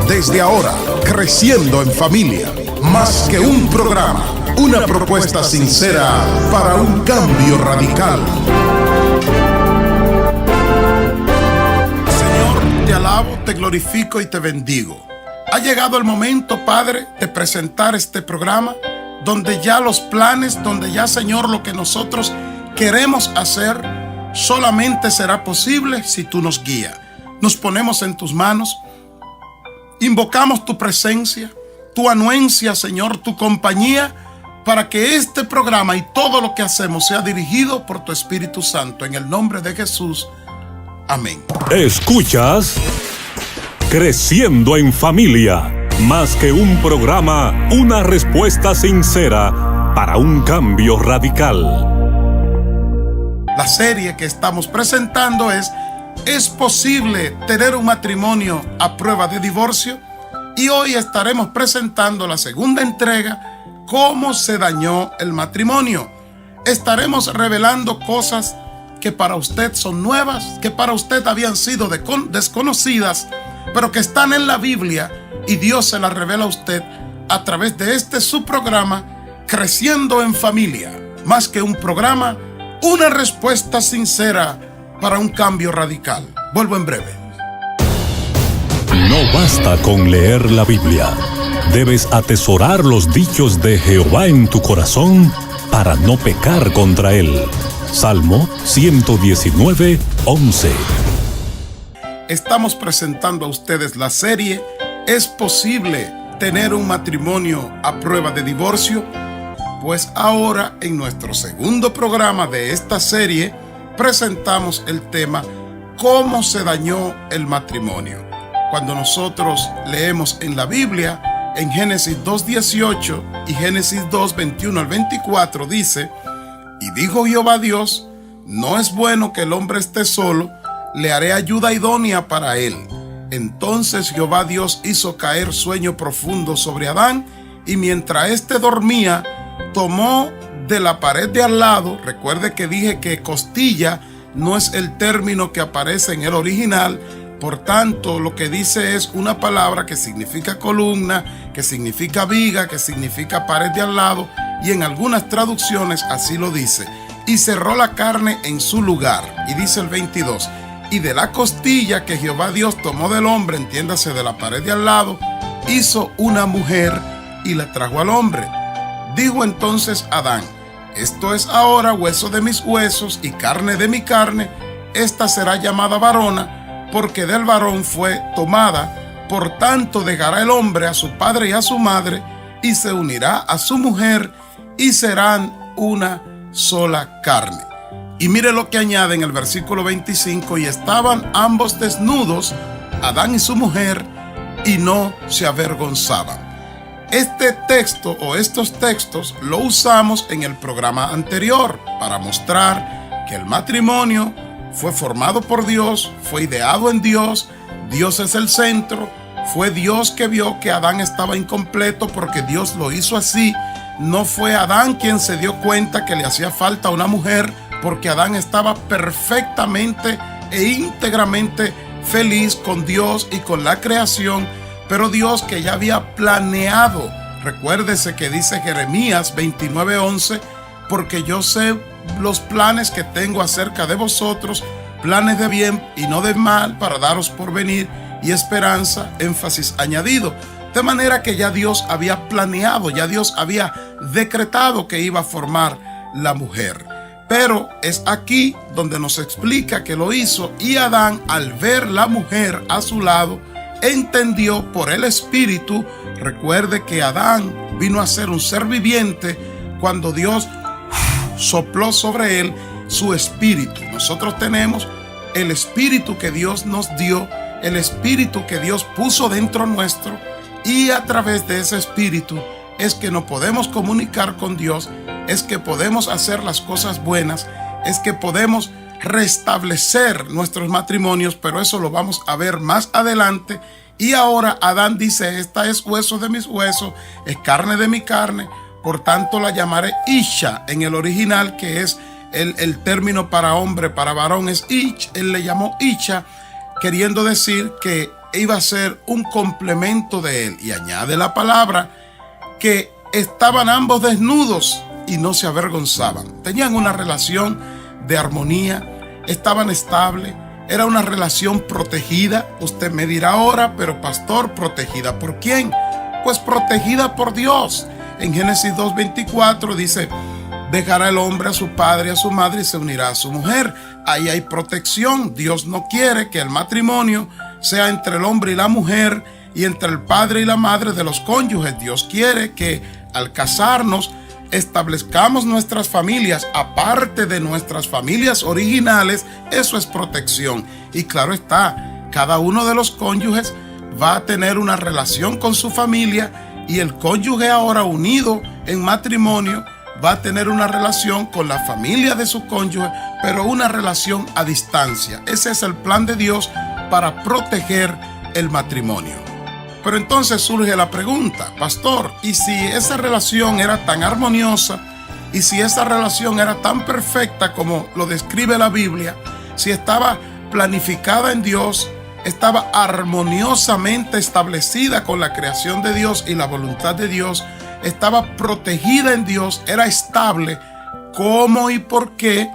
Desde ahora, Creciendo en Familia. Más que un programa, una propuesta sincera para un cambio radical. Señor, te alabo, te glorifico y te bendigo. Ha llegado el momento, Padre, de presentar este programa donde ya los planes, donde ya, Señor, lo que nosotros queremos hacer solamente será posible si tú nos guías. Nos ponemos en tus manos, invocamos tu presencia, tu anuencia, Señor, tu compañía, para que este programa y todo lo que hacemos sea dirigido por tu Espíritu Santo. En el nombre de Jesús, amén. Escuchas Creciendo en Familia. Más que un programa, una respuesta sincera para un cambio radical. La serie que estamos presentando ¿Es posible tener un matrimonio a prueba de divorcio? Y hoy estaremos presentando la segunda entrega, ¿Cómo se dañó el matrimonio? Estaremos revelando cosas que para usted son nuevas, que para usted habían sido desconocidas, pero que están en la Biblia y Dios se las revela a usted a través de su programa, Creciendo en Familia. Más que un programa, una respuesta sincera para un cambio radical. Vuelvo en breve. No basta con leer la Biblia. Debes atesorar los dichos de Jehová en tu corazón para no pecar contra él. Salmo 119, 11. Estamos presentando a ustedes la serie ¿Es posible tener un matrimonio a prueba de divorcio? Pues ahora, en nuestro segundo programa de esta serie, presentamos el tema ¿Cómo se dañó el matrimonio? Cuando nosotros leemos en la Biblia, en Génesis 2:18 y Génesis 2:21 al 24, dice: Y dijo Jehová Dios, no es bueno que el hombre esté solo, le haré ayuda idónea para él. Entonces Jehová Dios hizo caer sueño profundo sobre Adán, y mientras éste dormía, tomó de la pared de al lado, recuerde que dije que costilla no es el término que aparece en el original, por tanto lo que dice es una palabra que significa columna, que significa viga, que significa pared de al lado, y en algunas traducciones así lo dice. Y cerró la carne en su lugar. Y dice el 22, y de la costilla que Jehová Dios tomó del hombre, entiéndase de la pared de al lado, hizo una mujer y la trajo al hombre. Dijo entonces Adán: esto es ahora hueso de mis huesos y carne de mi carne, esta será llamada varona, porque del varón fue tomada. Por tanto dejará el hombre a su padre y a su madre, y se unirá a su mujer, y serán una sola carne. Y mire lo que añade en el versículo 25: y estaban ambos desnudos, Adán y su mujer, y no se avergonzaban. Este texto o estos textos lo usamos en el programa anterior para mostrar que el matrimonio fue formado por Dios, fue ideado en Dios, Dios es el centro, fue Dios que vio que Adán estaba incompleto porque Dios lo hizo así. No fue Adán quien se dio cuenta que le hacía falta una mujer, porque Adán estaba perfectamente e íntegramente feliz con Dios y con la creación. Pero Dios, que ya había planeado, recuérdese que dice Jeremías 29:11, porque yo sé los planes que tengo acerca de vosotros, planes de bien y no de mal, para daros porvenir y esperanza, énfasis añadido. De manera que ya Dios había planeado, ya Dios había decretado que iba a formar la mujer. Pero es aquí donde nos explica que lo hizo, y Adán, al ver la mujer a su lado, entendió por el Espíritu. Recuerde que Adán vino a ser un ser viviente cuando Dios sopló sobre él su espíritu. Nosotros tenemos el espíritu que Dios nos dio, el espíritu que Dios puso dentro nuestro, y a través de ese espíritu es que nos podemos comunicar con Dios, es que podemos hacer las cosas buenas, es que podemos restablecer nuestros matrimonios, pero eso lo vamos a ver más adelante. Y ahora Adán dice: esta es hueso de mis huesos, es carne de mi carne, por tanto la llamaré Isha. En el original, que es el término para hombre, para varón es Ich, él le llamó Isha, queriendo decir que iba a ser un complemento de él. Y añade la palabra que estaban ambos desnudos y no se avergonzaban. Tenían una relación de armonía, estaban estables, era una relación protegida. Usted me dirá ahora, pero pastor, ¿protegida por quién? Pues protegida por Dios. En Génesis 2:24 dice: dejará el hombre a su padre y a su madre y se unirá a su mujer. Ahí hay protección. Dios no quiere que el matrimonio sea entre el hombre y la mujer y entre el padre y la madre de los cónyuges. Dios quiere que al casarnos establezcamos nuestras familias aparte de nuestras familias originales. Eso es protección. Y claro está, cada uno de los cónyuges va a tener una relación con su familia, y el cónyuge ahora unido en matrimonio va a tener una relación con la familia de su cónyuge, pero una relación a distancia. Ese es el plan de Dios para proteger el matrimonio. Pero entonces surge la pregunta: pastor, ¿y si esa relación era tan armoniosa? ¿Y si esa relación era tan perfecta como lo describe la Biblia? Si estaba planificada en Dios, estaba armoniosamente establecida con la creación de Dios y la voluntad de Dios, estaba protegida en Dios, era estable, ¿cómo y por qué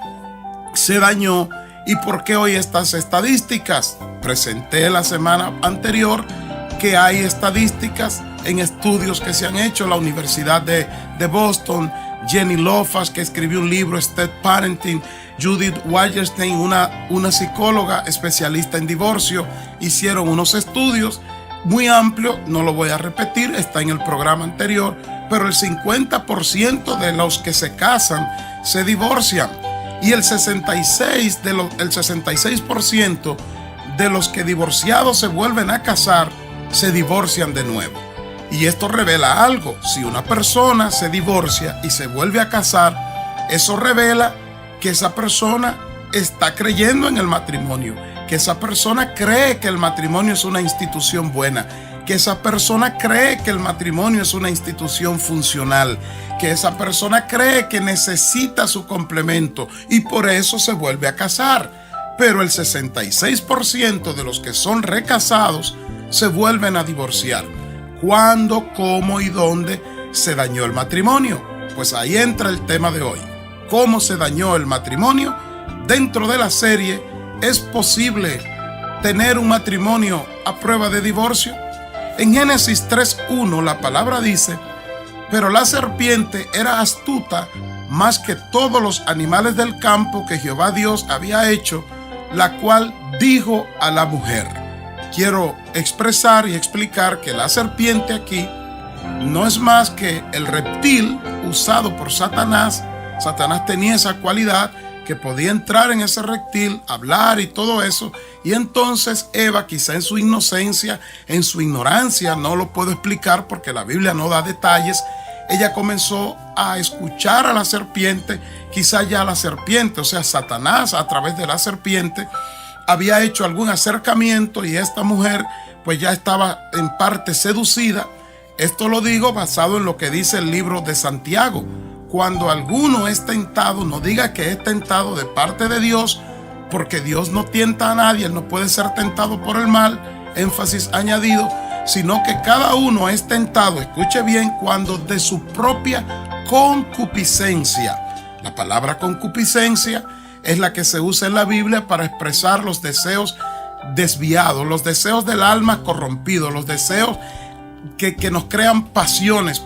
se dañó? ¿Y por qué hoy estas estadísticas? Presenté la semana anterior que hay estadísticas en estudios que se han hecho. La Universidad de Boston, Jenny Lofas, que escribió un libro, Step Parenting, Judith Wallerstein, una psicóloga especialista en divorcio, hicieron unos estudios muy amplios. No lo voy a repetir, está en el programa anterior, pero el 50% de los que se casan se divorcian, y el 66% de los que divorciados se vuelven a casar se divorcian de nuevo. Y esto revela algo: si una persona se divorcia y se vuelve a casar, eso revela que esa persona está creyendo en el matrimonio, que esa persona cree que el matrimonio es una institución buena, que esa persona cree que el matrimonio es una institución funcional, que esa persona cree que necesita su complemento y por eso se vuelve a casar. Pero el 66% de los que son recasados se vuelven a divorciar. ¿Cuándo, cómo y dónde se dañó el matrimonio? Pues ahí entra el tema de hoy: ¿cómo se dañó el matrimonio? Dentro de la serie, ¿es posible tener un matrimonio a prueba de divorcio? En Génesis 3:1 la palabra dice: pero la serpiente era astuta más que todos los animales del campo que Jehová Dios había hecho, la cual dijo a la mujer. Quiero expresar y explicar que la serpiente aquí no es más que el reptil usado por Satanás. Satanás tenía esa cualidad que podía entrar en ese reptil, hablar y todo eso. Y entonces Eva, quizá en su inocencia, en su ignorancia, no lo puedo explicar porque la Biblia no da detalles, ella comenzó a escuchar a la serpiente. Quizá ya la serpiente, o sea, Satanás a través de la serpiente, había hecho algún acercamiento y esta mujer pues ya estaba en parte seducida. Esto lo digo basado en lo que dice el libro de Santiago: cuando alguno es tentado, no diga que es tentado de parte de Dios, porque Dios no tienta a nadie, él no puede ser tentado por el mal, énfasis añadido, sino que cada uno es tentado, escuche bien, cuando de su propia concupiscencia. La palabra concupiscencia es la que se usa en la Biblia para expresar los deseos desviados, los deseos del alma corrompido, los deseos que nos crean pasiones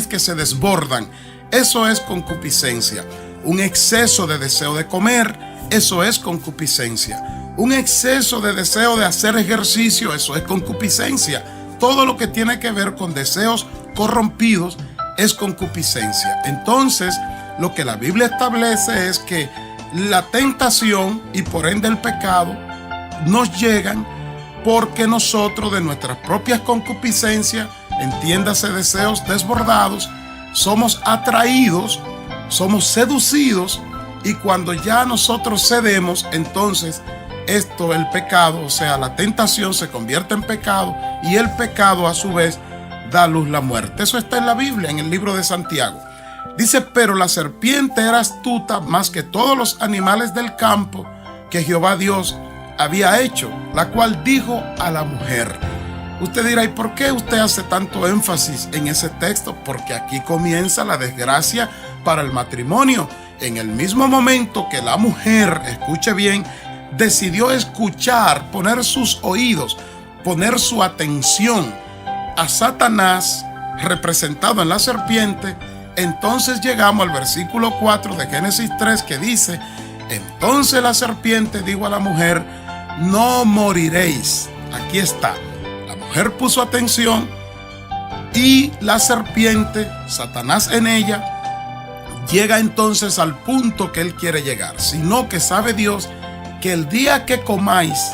que se desbordan. Eso es concupiscencia. Un exceso de deseo de comer, eso es concupiscencia. Un exceso de deseo de hacer ejercicio, eso es concupiscencia. Todo lo que tiene que ver con deseos corrompidos es concupiscencia. Entonces, lo que la Biblia establece es que la tentación y por ende el pecado nos llegan porque nosotros de nuestras propias concupiscencias, entiéndase deseos desbordados, somos atraídos, somos seducidos, y cuando ya nosotros cedemos, entonces el pecado, o sea, la tentación se convierte en pecado, y el pecado a su vez da a luz la muerte. Eso está en la Biblia, en el libro de Santiago. Dice: pero la serpiente era astuta más que todos los animales del campo que Jehová Dios había hecho, la cual dijo a la mujer. Usted dirá, ¿y por qué usted hace tanto énfasis en ese texto? Porque aquí comienza la desgracia para el matrimonio. En el mismo momento que la mujer, escuche bien, decidió escuchar, poner sus oídos, poner su atención a Satanás, representado en la serpiente, entonces llegamos al versículo 4 de Génesis 3 que dice, entonces la serpiente dijo a la mujer, no moriréis. Aquí está. La mujer puso atención y la serpiente, Satanás en ella, llega entonces al punto que él quiere llegar, sino que sabe Dios que el día que comáis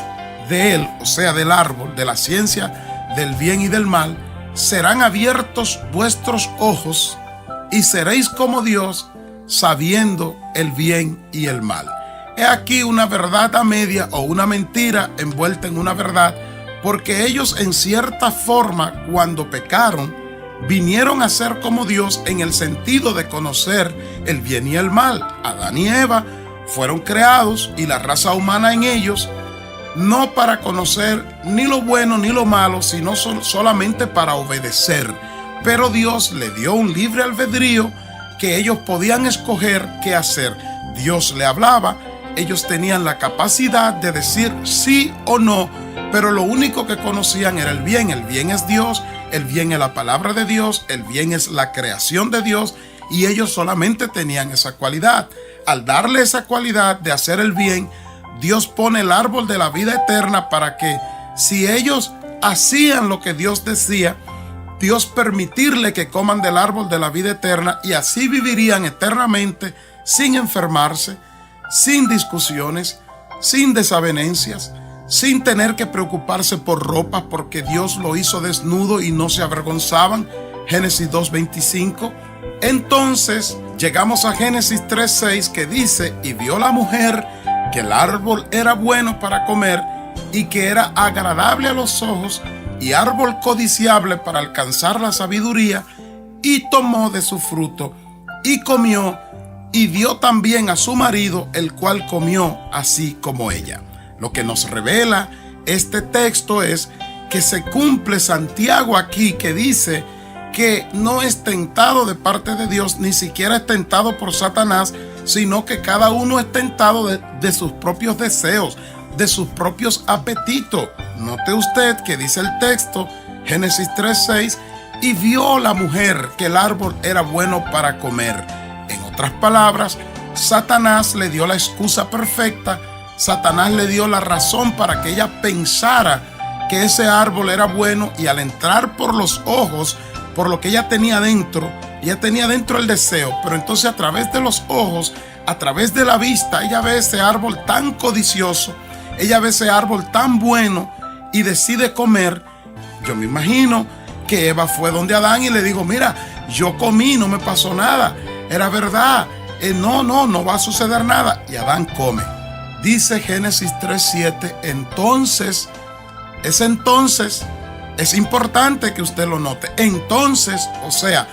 de él, o sea del árbol, de la ciencia del bien y del mal, serán abiertos vuestros ojos y seréis como Dios, sabiendo el bien y el mal. He aquí una verdad a media o una mentira envuelta en una verdad, porque ellos en cierta forma cuando pecaron vinieron a ser como Dios en el sentido de conocer el bien y el mal. Adán y Eva fueron creados y la raza humana en ellos no para conocer ni lo bueno ni lo malo, sino solamente para obedecer. Pero Dios le dio un libre albedrío que ellos podían escoger qué hacer. Dios le hablaba, ellos tenían la capacidad de decir sí o no, pero lo único que conocían era el bien. El bien es Dios, el bien es la palabra de Dios, el bien es la creación de Dios, y ellos solamente tenían esa cualidad. Al darle esa cualidad de hacer el bien, Dios pone el árbol de la vida eterna para que si ellos hacían lo que Dios decía, Dios permitirle que coman del árbol de la vida eterna y así vivirían eternamente sin enfermarse, sin discusiones, sin desavenencias, sin tener que preocuparse por ropa porque Dios lo hizo desnudo y no se avergonzaban. Génesis 2:25. Entonces llegamos a Génesis 3:6 que dice, y vio la mujer que el árbol era bueno para comer y que era agradable a los ojos y árbol codiciable para alcanzar la sabiduría, y tomó de su fruto y comió y dio también a su marido, el cual comió así como ella. Lo que nos revela este texto es que se cumple Santiago aquí, que dice que no es tentado de parte de Dios, ni siquiera es tentado por Satanás, sino que cada uno es tentado de sus propios deseos, de sus propios apetitos. Note usted que dice el texto, Génesis 3:6, y vio la mujer que el árbol era bueno para comer. En otras palabras, Satanás le dio la excusa perfecta, Satanás le dio la razón para que ella pensara que ese árbol era bueno, y al entrar por los ojos, por lo que ella tenía dentro el deseo, pero entonces a través de los ojos, a través de la vista, ella ve ese árbol tan codicioso, ella ve ese árbol tan bueno y decide comer. Yo me imagino que Eva fue donde Adán y le dijo, mira, yo comí, no me pasó nada, era verdad, no va a suceder nada. Y Adán come. Dice Génesis 3:7, entonces es importante que usted lo note. Entonces, o sea,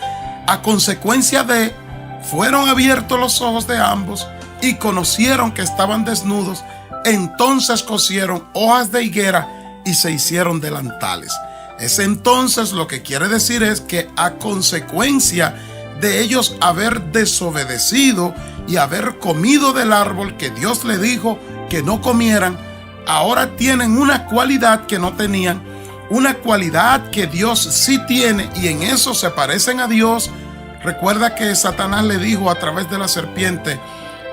a consecuencia de, fueron abiertos los ojos de ambos y conocieron que estaban desnudos. Entonces cosieron hojas de higuera y se hicieron delantales. Ese entonces lo que quiere decir es que a consecuencia de ellos haber desobedecido y haber comido del árbol que Dios le dijo que no comieran, ahora tienen una cualidad que no tenían, una cualidad que Dios sí tiene, y en eso se parecen a Dios. Recuerda que Satanás le dijo a través de la serpiente,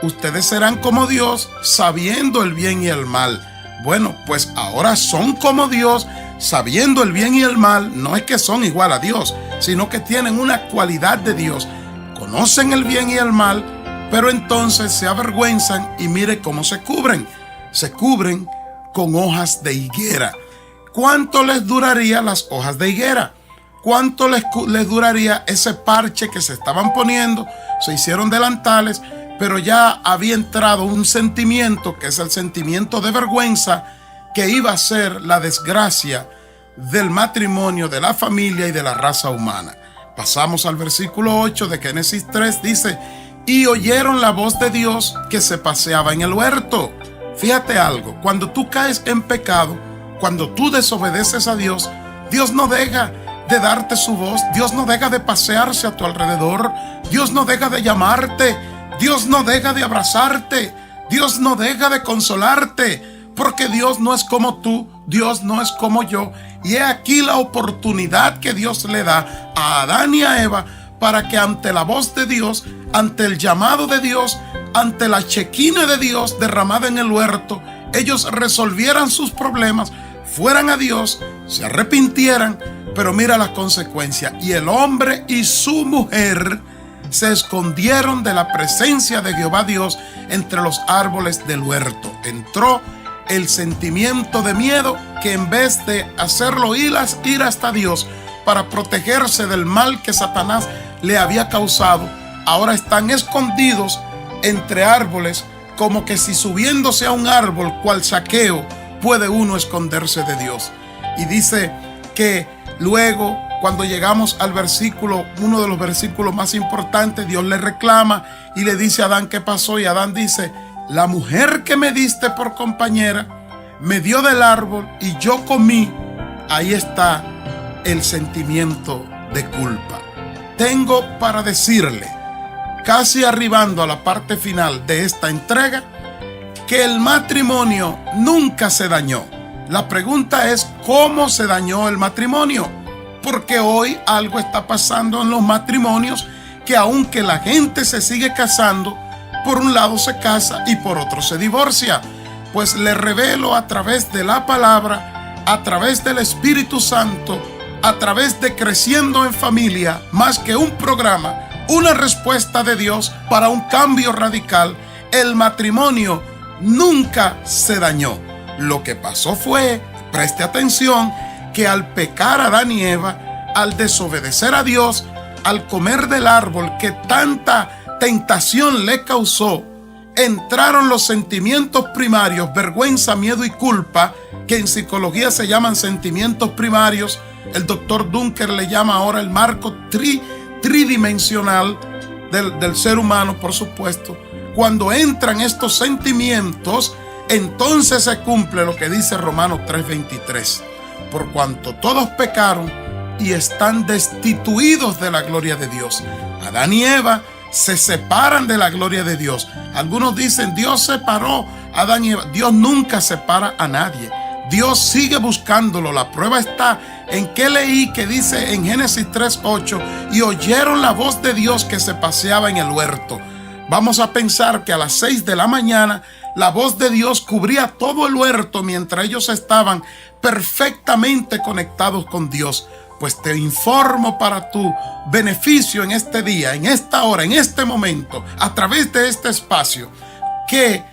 ustedes serán como Dios, sabiendo el bien y el mal. Bueno, pues ahora son como Dios, sabiendo el bien y el mal. No es que son igual a Dios, sino que tienen una cualidad de Dios. Conocen el bien y el mal, pero entonces se avergüenzan y mire cómo se cubren. Se cubren con hojas de higuera. ¿Cuánto les duraría las hojas de higuera? ¿Cuánto les duraría ese parche que se estaban poniendo? Se hicieron delantales, pero ya había entrado un sentimiento, que es el sentimiento de vergüenza, que iba a ser la desgracia del matrimonio, de la familia y de la raza humana. Pasamos al versículo 8 de Génesis 3, dice, y oyeron la voz de Dios que se paseaba en el huerto. Fíjate algo, cuando tú caes en pecado, cuando tú desobedeces a Dios, Dios no deja de darte su voz, Dios no deja de pasearse a tu alrededor, Dios no deja de llamarte, Dios no deja de abrazarte, Dios no deja de consolarte, porque Dios no es como tú, Dios no es como yo. Y he aquí la oportunidad que Dios le da a Adán y a Eva para que ante la voz de Dios, ante el llamado de Dios, ante la chequina de Dios derramada en el huerto, ellos resolvieran sus problemas, fueran a Dios, se arrepintieran. Pero mira las consecuencias. Y el hombre y su mujer se escondieron de la presencia de Jehová Dios entre los árboles del huerto. Entró el sentimiento de miedo que en vez de hacerlo ir hasta Dios para protegerse del mal que Satanás le había causado, ahora están escondidos entre árboles, como que si subiéndose a un árbol cual Zaqueo puede uno esconderse de Dios. Y dice que luego, cuando llegamos al versículo, uno de los versículos más importantes, Dios le reclama y le dice a Adán qué pasó. Y Adán dice: la mujer que me diste por compañera me dio del árbol y yo comí. Ahí está el sentimiento de culpa. Tengo para decirle, casi arribando a la parte final de esta entrega, que el matrimonio nunca se dañó. La pregunta es, ¿cómo se dañó el matrimonio? Porque hoy algo está pasando en los matrimonios, que aunque la gente se sigue casando, por un lado se casa y por otro se divorcia. Pues le revelo a través de la palabra, a través del Espíritu Santo, a través de Creciendo en Familia, más que un programa, una respuesta de Dios para un cambio radical. El matrimonio nunca se dañó. Lo que pasó fue, preste atención, que al pecar Adán y Eva, al desobedecer a Dios, al comer del árbol que tanta tentación le causó, entraron los sentimientos primarios, vergüenza, miedo y culpa, que en psicología se llaman sentimientos primarios. El doctor Dunker le llama ahora el marco tridimensional del ser humano, por supuesto. Cuando entran estos sentimientos, entonces se cumple lo que dice Romanos 3:23. Por cuanto todos pecaron y están destituidos de la gloria de Dios. Adán y Eva se separan de la gloria de Dios. Algunos dicen, Dios separó a Adán y Eva. Dios nunca separa a nadie. Dios sigue buscándolo. La prueba está en que leí que dice en Génesis 3:8, y oyeron la voz de Dios que se paseaba en el huerto. Vamos a pensar que a las 6 de la mañana la voz de Dios cubría todo el huerto mientras ellos estaban perfectamente conectados con Dios. Pues te informo para tu beneficio en este día, en esta hora, en este momento, a través de este espacio, que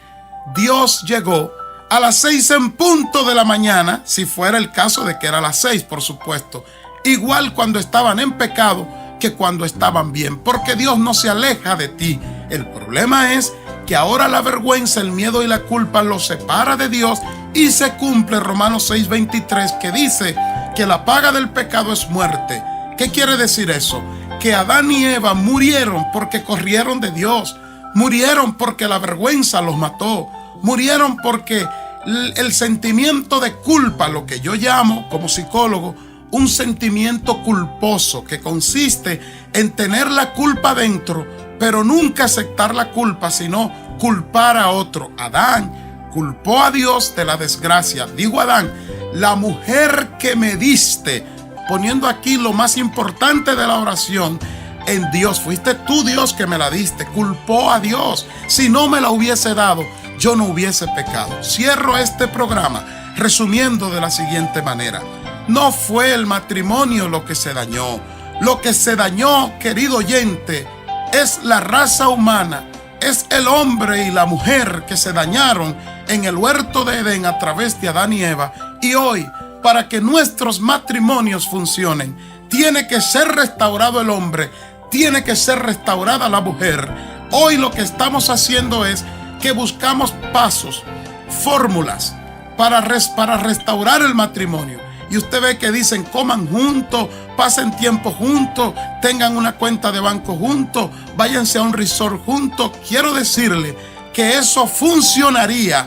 Dios llegó a las 6 en punto de la mañana, si fuera el caso de que era a las 6, por supuesto, igual cuando estaban en pecado que cuando estaban bien, porque Dios no se aleja de ti. El problema es que ahora la vergüenza, el miedo y la culpa los separa de Dios, y se cumple Romanos 6:23, que dice que la paga del pecado es muerte. ¿Qué quiere decir eso? Que Adán y Eva murieron porque corrieron de Dios, murieron porque la vergüenza los mató, murieron porque el sentimiento de culpa, lo que yo llamo como psicólogo un sentimiento culposo, que consiste en tener la culpa dentro, pero nunca aceptar la culpa, sino culpar a otro. Adán culpó a Dios de la desgracia. Dijo Adán, la mujer que me diste, poniendo aquí lo más importante de la oración en Dios. Fuiste tú, Dios, que me la diste. Culpó a Dios. Si no me la hubiese dado, yo no hubiese pecado. Cierro este programa resumiendo de la siguiente manera. No fue el matrimonio lo que se dañó. Lo que se dañó, querido oyente, es la raza humana. Es el hombre y la mujer que se dañaron en el huerto de Edén a través de Adán y Eva. Y hoy, para que nuestros matrimonios funcionen, tiene que ser restaurado el hombre, tiene que ser restaurada la mujer. Hoy lo que estamos haciendo es que buscamos pasos, fórmulas para restaurar el matrimonio. Y usted ve que dicen, coman juntos, pasen tiempo juntos, tengan una cuenta de banco juntos, váyanse a un resort juntos. Quiero decirle que eso funcionaría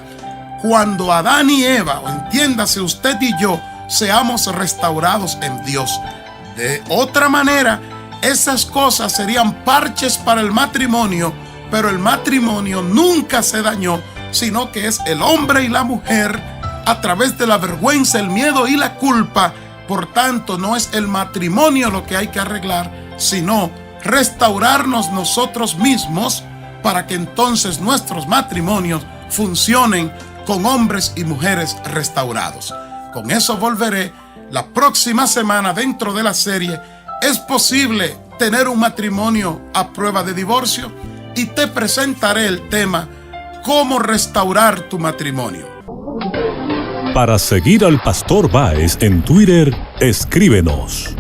cuando Adán y Eva, o entiéndase usted y yo, seamos restaurados en Dios. De otra manera, esas cosas serían parches para el matrimonio, pero el matrimonio nunca se dañó, sino que es el hombre y la mujer a través de la vergüenza, el miedo y la culpa. Por tanto, no es el matrimonio lo que hay que arreglar, sino restaurarnos nosotros mismos para que entonces nuestros matrimonios funcionen con hombres y mujeres restaurados. Con eso volveré la próxima semana dentro de la serie ¿Es posible tener un matrimonio a prueba de divorcio? Y te presentaré el tema ¿Cómo restaurar tu matrimonio? Para seguir al Pastor Báez en Twitter, escríbenos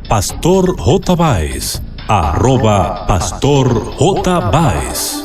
@PastorJBáez, @PastorJBáez.